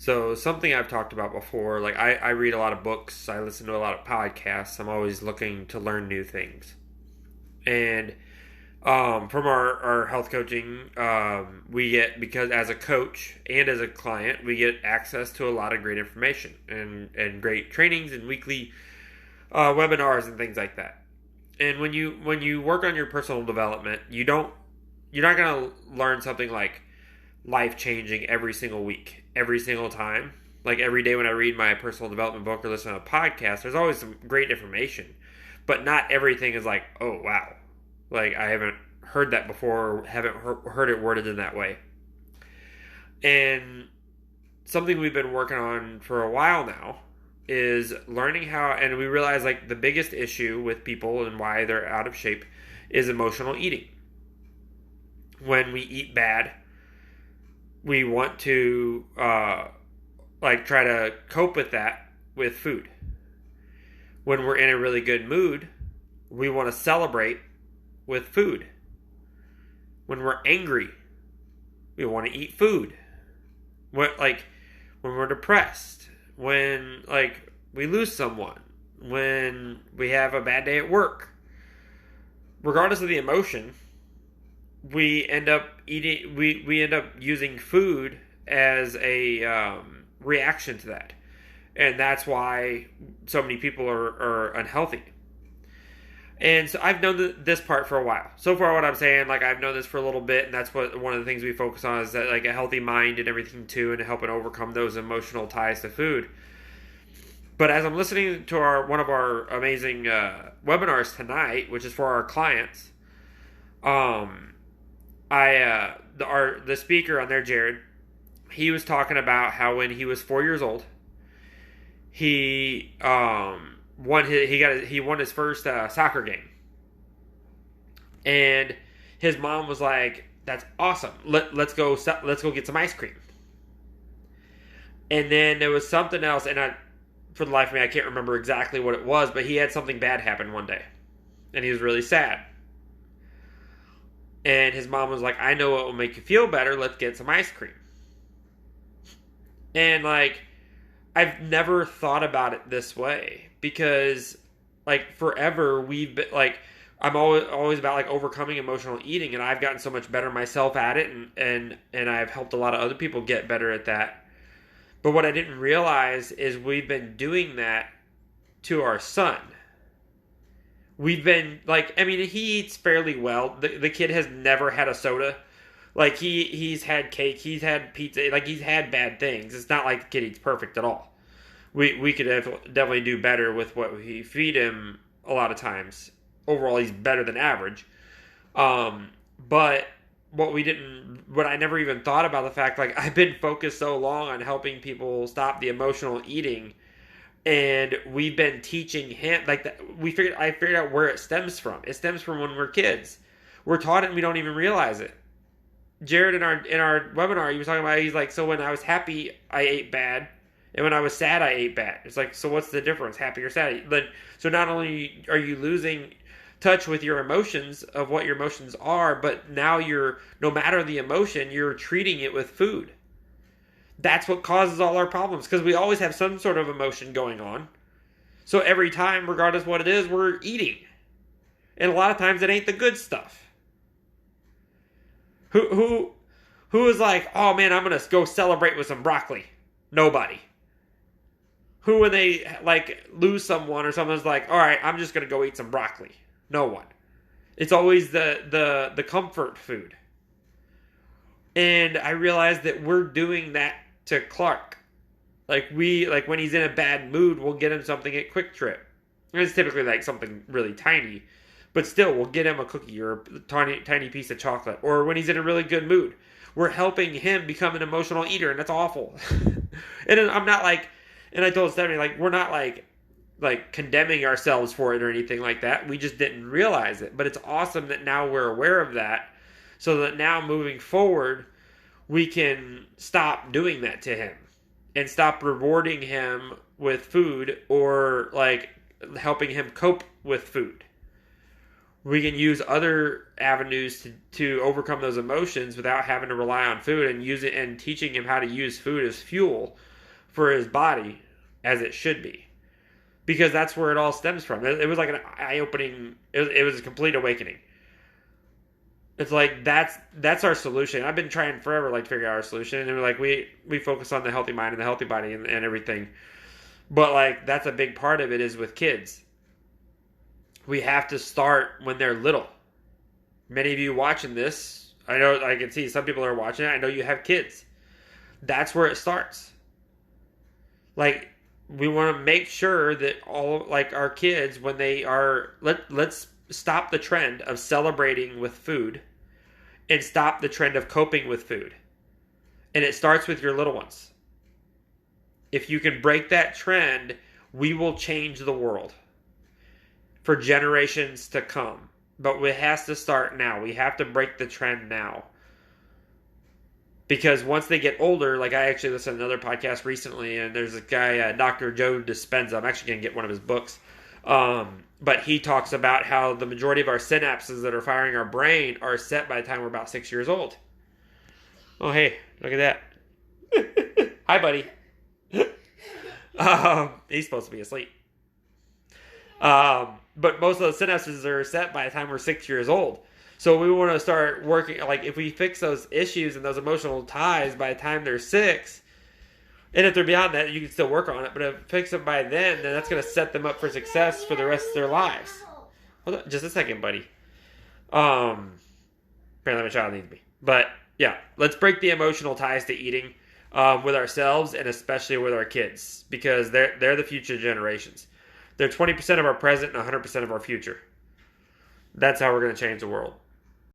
So something I've talked about before, like I read a lot of books, I listen to a lot of podcasts. I'm always looking to learn new things. And from our health coaching, we get, because as a coach and as a client, we get access to a lot of great information and great trainings and weekly webinars and things like that. And when you work on your personal development, you're not going to learn something like life changing every single week, every single time. Like every day when I read my personal development book or listen to a podcast, there's always some great information, but not everything is like, oh wow, like I haven't heard that before, or haven't heard it worded in that way. And something we've been working on for a while now is learning how, and we realize like the biggest issue with people and why they're out of shape is emotional eating. When we eat bad, we want to like try to cope with that with food. When we're in a really good mood, we want to celebrate with food. When we're angry, we want to eat food. When we're depressed, when like we lose someone, when we have a bad day at work, regardless of the emotion, we end up eating. We end up using food as a reaction to that, and that's why so many people are unhealthy. And so I've known this part for a while. So far, what I'm saying, like I've known this for a little bit, and that's what one of the things we focus on is that like a healthy mind and everything too, and helping overcome those emotional ties to food. But as I'm listening to one of our amazing webinars tonight, which is for our clients, the speaker on there, Jared, he was talking about how when he was 4 years old, he won his first soccer game, and his mom was like, "That's awesome. Let's go get some ice cream." And then there was something else, and for the life of me, I can't remember exactly what it was, but he had something bad happen one day, and he was really sad. And his mom was like, "I know what will make you feel better. Let's get some ice cream." And like, I've never thought about it this way because, like, forever we've been like, I'm always about like overcoming emotional eating, and I've gotten so much better myself at it, and I've helped a lot of other people get better at that. But what I didn't realize is we've been doing that to our son. We've been like, I mean, he eats fairly well. The kid has never had a soda. Like he's had cake, he's had pizza, like he's had bad things. It's not like the kid eats perfect at all. We could definitely do better with what we feed him a lot of times. Overall, he's better than average. But what I never even thought about the fact, like I've been focused so long on helping people stop the emotional eating, and we've been teaching him like that. I figured out where it stems from. It stems from when we're kids. We're taught it and we don't even realize it. Jared in our webinar, he was talking about, he's like, so when I was happy, I ate bad, and when I was sad, I ate bad. It's like, so what's the difference, happy or sad? So not only are you losing touch with your emotions of what your emotions are, but now no matter the emotion, you're treating it with food. That's what causes all our problems, because we always have some sort of emotion going on. So every time, regardless of what it is, we're eating. And a lot of times it ain't the good stuff. Who is like, oh man, I'm gonna go celebrate with some broccoli? Nobody. Who, when they like lose someone or someone's like, all right, I'm just gonna go eat some broccoli? No one. It's always the comfort food. And I realized that we're doing that to Clark. Like when he's in a bad mood, we'll get him something at Quick Trip. And it's typically like something really tiny. But still, we'll get him a cookie or a tiny piece of chocolate. Or when he's in a really good mood, we're helping him become an emotional eater, and that's awful. And I'm not like, and I told Stephanie, like, we're not like condemning ourselves for it or anything like that. We just didn't realize it. But it's awesome that now we're aware of that, so that now moving forward, we can stop doing that to him and stop rewarding him with food or like helping him cope with food. We can use other avenues to overcome those emotions without having to rely on food, and use it and teaching him how to use food as fuel for his body as it should be. Because that's where it all stems from. It was like an eye-opening, it was a complete awakening. It's like, that's our solution. I've been trying forever, like, to figure out our solution. And we're like, we focus on the healthy mind and the healthy body and everything. But, like, that's a big part of it is with kids. We have to start when they're little. Many of you watching this, I know, I can see some people are watching it. I know you have kids. That's where it starts. Like, we want to make sure that all, like, our kids, when they are, let's stop the trend of celebrating with food and stop the trend of coping with food. And it starts with your little ones. If you can break that trend, we will change the world for generations to come. But it has to start now. We have to break the trend now. Because once they get older, like I actually listened to another podcast recently, and there's a guy, Dr. Joe Dispenza. I'm actually going to get one of his books. But he talks about how the majority of our synapses that are firing our brain are set by the time we're about 6 years old. Oh, hey, look at that. Hi, buddy. He's supposed to be asleep. But most of the synapses are set by the time we're 6 years old. So we want to start working, like if we fix those issues and those emotional ties by the time they're 6, and if they're beyond that, you can still work on it. But if you fix them by then that's going to set them up for success for the rest of their lives. Hold on, just a second, buddy. Apparently my child needs me. But yeah, let's break the emotional ties to eating with ourselves and especially with our kids, because they're the future generations. They're 20% of our present and 100% of our future. That's how we're going to change the world.